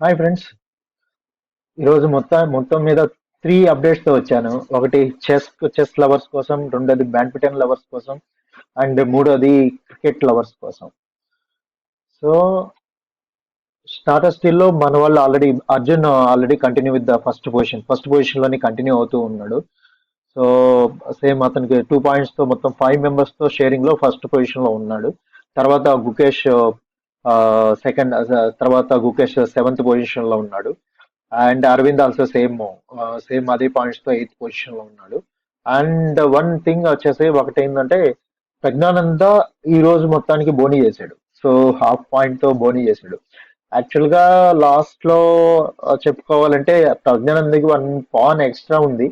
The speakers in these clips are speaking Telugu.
Hi friends. ఈరోజు మొత్తం మీద త్రీ అప్డేట్స్ తో వచ్చాను. ఒకటి చెస్ లవర్స్ కోసం, రెండోది బ్యాడ్మింటన్ లవర్స్ కోసం, అండ్ మూడోది క్రికెట్ లవర్స్ కోసం. సో స్టార్టర్ స్టిల్ లో మన వాళ్ళు Arjun already continue with the first position లోని కంటిన్యూ అవుతూ ఉన్నాడు. సో సేమ్ అతనికి 2 పాయింట్స్ తో మొత్తం 5 మెంబర్స్ తో షేరింగ్ లో ఫస్ట్ పొజిషన్ లో ఉన్నాడు. తర్వాత గుకేష్ సెకండ్, తర్వాత గుకేష్ సెవెంత్ పొజిషన్ లో ఉన్నాడు. అండ్ అరవింద్ ఆల్సో సేమ్ అదే పాయింట్స్ తో ఎయిత్ పొజిషన్ లో ఉన్నాడు. అండ్ వన్ థింగ్ వచ్చేసి ఒకటి ఏంటంటే, ప్రజ్ఞానంద ఈ రోజు మొత్తానికి బోనీ చేశాడు. సో హాఫ్ పాయింట్ తో బోనీ చేశాడు. యాక్చువల్ గా లాస్ట్ లో చెప్పుకోవాలంటే ప్రజ్ఞానందకి 1 పాన్ ఎక్స్ట్రా ఉంది.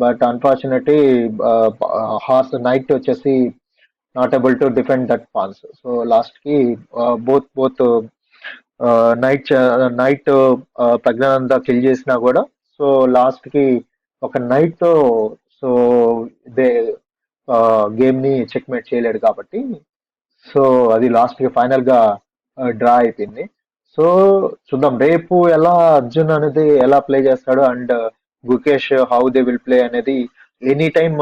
బట్ అన్ఫార్చునేట్లీ హార్స్ నైట్ వచ్చేసి not able to defend that pawns. So last కి బోత్ నైట్ ప్రజ్ఞానంద కిల్ చేసినా కూడా, సో లాస్ట్ కి ఒక నైట్ తో, సో దే గేమ్ ని చెక్మేట్ చేయలేడు కాబట్టి, సో అది లాస్ట్ కి ఫైనల్ గా డ్రా అయిపోయింది. సో చూద్దాం రేపు ఎలా అర్జున్ అనేది ఎలా ప్లే చేస్తాడు, and Gukesh how they will play అనేది ఎనీ టైమ్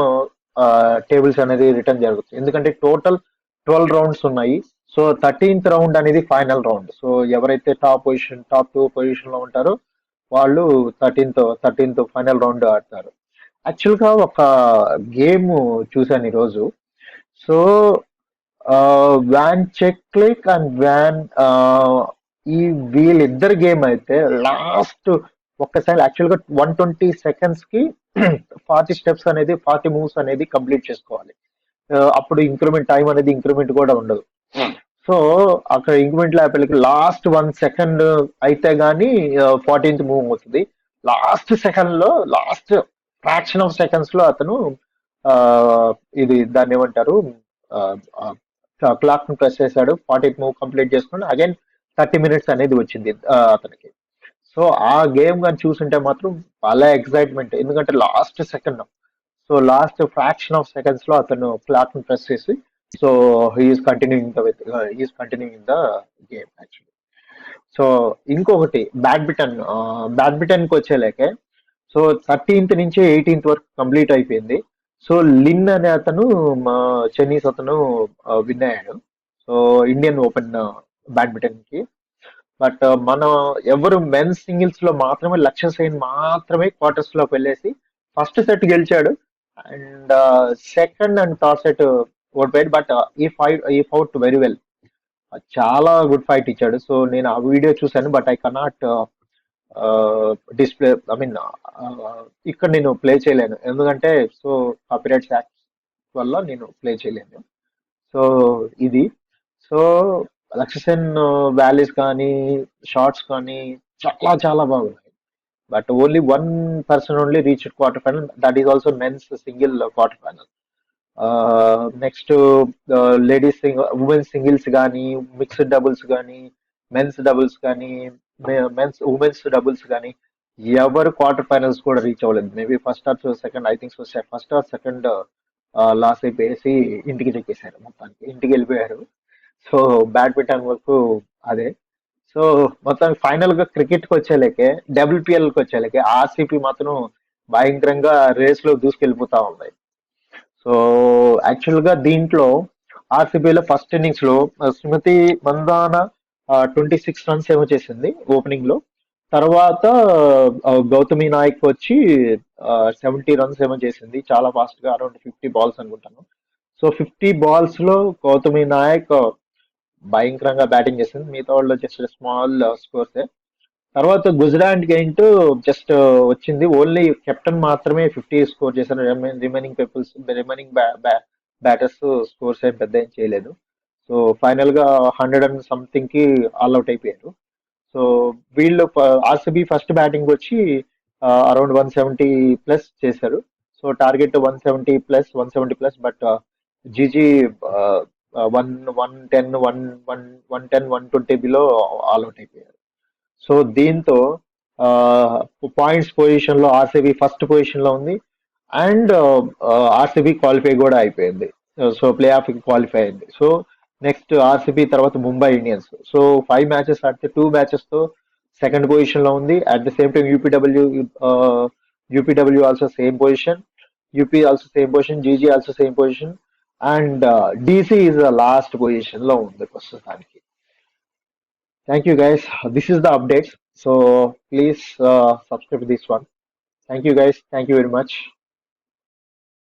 టేబుల్స్ అనేది రిటర్న్ జరుగుతుంది. ఎందుకంటే టోటల్ 12 రౌండ్స్ ఉన్నాయి. సో 13th రౌండ్ అనేది ఫైనల్ రౌండ్. సో ఎవరైతే టాప్ 2 పొజిషన్ లో ఉంటారో వాళ్ళు థర్టీన్త్ ఫైనల్ రౌండ్ ఆడతారు. యాక్చువల్ గా ఒక గేమ్ చూశాను ఈరోజు. సో వ్యాన్ చెక్లిక్ అండ్ ఈ వీళ్ళిద్దరు గేమ్ అయితే లాస్ట్ ఒక్కసారి యాక్చువల్ గా 120 seconds కి 40 స్టెప్స్ అనేది 40 మూవ్స్ అనేది కంప్లీట్ చేసుకోవాలి. అప్పుడు టైం అనేది ఇంక్రిమెంట్ కూడా ఉండదు. సో అక్కడ ఇంక్రిమెంట్ ల్యాపిల్కి లాస్ట్ 1 సెకండ్ అయితే గానీ 14th మూవ్ అవుతుంది. లాస్ట్ ఫ్రాక్షన్ ఆఫ్ సెకండ్స్ లో అతను ఆ, ఇది దాన్ని ఏమంటారు, క్లాక్ ను ప్రెస్ చేశాడు. 40th మూవ్ కంప్లీట్ చేసుకుని అగైన్ 30 minutes అనేది వచ్చింది అతనికి. సో ఆ గేమ్ కానీ చూసుంటే మాత్రం చాలా ఎక్సైట్మెంట్. ఎందుకంటే లాస్ట్ ఫ్రాక్షన్ ఆఫ్ సెకండ్స్ లో అతను క్లాక్ ను ప్రెస్ చేసి, so he's continuing the game actually. So ఇంకొకటి బ్యాడ్మింటన్ కి వచ్చేలేకే, సో 13th నుంచి 18th వరకు కంప్లీట్ అయిపోయింది. సో లిన్ అనే అతను, మా చైనీస్ అతను విన్ అయ్యాడు. సో ఇండియన్ ఓపెన్ బ్యాడ్మింటన్ కి. బట్ మనం ఎవరు మెన్స్ సింగిల్స్ లో మాత్రమే లక్ష్య సేన్ మాత్రమే క్వార్టర్స్ లోకి వెళ్ళేసి ఫస్ట్ సెట్ గెలిచాడు. And second and third set ఓడిపోయాడు. బట్ ఈ ఫౌట్ వెరీ వెల్. చాలా గుడ్ ఫైట్ ఇచ్చాడు. సో నేను ఆ వీడియో చూశాను, but I cannot display, I mean ఇక్కడ నేను ప్లే చేయలేను. ఎందుకంటే సో కాపీరైట్స్ యాక్ట్ వల్ల నేను ప్లే చేయలేను. సో ఇది. సో లక్ష్యసేన్ వ్యాలీస్ కానీ షార్ట్స్ కానీ చాలా చాలా బాగున్నాయి. But only one person only reach quarter final, that is also men's single quarter final. Next ladies women's singles కానీ, మిక్స్డ్ డబుల్స్ కానీ, మెన్స్ డబుల్స్ కానీ, ఉమెన్స్ డబుల్స్ కానీ ఎవరు క్వార్టర్ ఫైనల్స్ కూడా రీచ్ అవ్వలేదు. Maybe first are second, I think so first are second loss అయిపోయేసి ఇంటికి చెక్కేశారు, మొత్తానికి ఇంటికి వెళ్ళిపోయారు. సో బ్యాడ్మింటన్ వరకు అదే. సో మొత్తం ఫైనల్ గా క్రికెట్ కి వచ్చేలేకే, డబ్ల్యూపీఎల్ కి వచ్చేలేకే ఆర్సీపీ మాత్రం భయంకరంగా రేస్ లో దూసుకెళ్ళిపోతా ఉంది. సో యాక్చువల్ గా దీంట్లో ఆర్సీబీలో ఫస్ట్ ఇన్నింగ్స్ లో స్మృతి మందాన 26 రన్స్ ఏమో చేసింది ఓపెనింగ్ లో. తర్వాత గౌతమి నాయక్ వచ్చి 70 రన్స్ ఏమో చేసింది, చాలా ఫాస్ట్ గా, అరౌండ్ 50 బాల్స్ అనుకుంటాను. సో 50 బాల్స్ లో గౌతమి నాయక్ భయంకరంగా బ్యాటింగ్ చేసింది. మిగతా వాళ్ళు జస్ట్ స్మాల్ స్కోర్స్. తర్వాత గుజరాత్ గెయింట్ జస్ట్ వచ్చింది. ఓన్లీ కెప్టెన్ మాత్రమే 50 స్కోర్ చేశారు. రిమైనింగ్ బ్యాటర్స్ స్కోర్స్ ఏం పెద్ద ఏం చేయలేదు. సో ఫైనల్ గా 100 and something కి ఆల్అౌట్ అయిపోయారు. సో వీళ్ళు ఆర్సీబీ ఫస్ట్ బ్యాటింగ్ వచ్చి అరౌండ్ 170+ చేశారు. So target 170+, but GG one 110 below all out అయిపోయారు. సో దీంతో పాయింట్స్ పొజిషన్ లో ఆర్సీబీ ఫస్ట్ పొజిషన్ లో ఉంది. అండ్ ఆర్సీబీ క్వాలిఫై కూడా అయిపోయింది. సో ప్లే ఆఫ్ క్వాలిఫై అయింది. సో నెక్స్ట్ ఆర్సీబీ తర్వాత ముంబై ఇండియన్స్. సో 5 మ్యాచెస్ ఆడితే 2 మ్యాచెస్ తో సెకండ్ పొజిషన్ లో ఉంది. At the same time UPW also same position, UP also same position, GG also same position, and DC is the last position లో ఉంది ప్రస్తుతానికి. Thank you guys, this is the updates. So please subscribe this one. Thank you guys, thank you very much.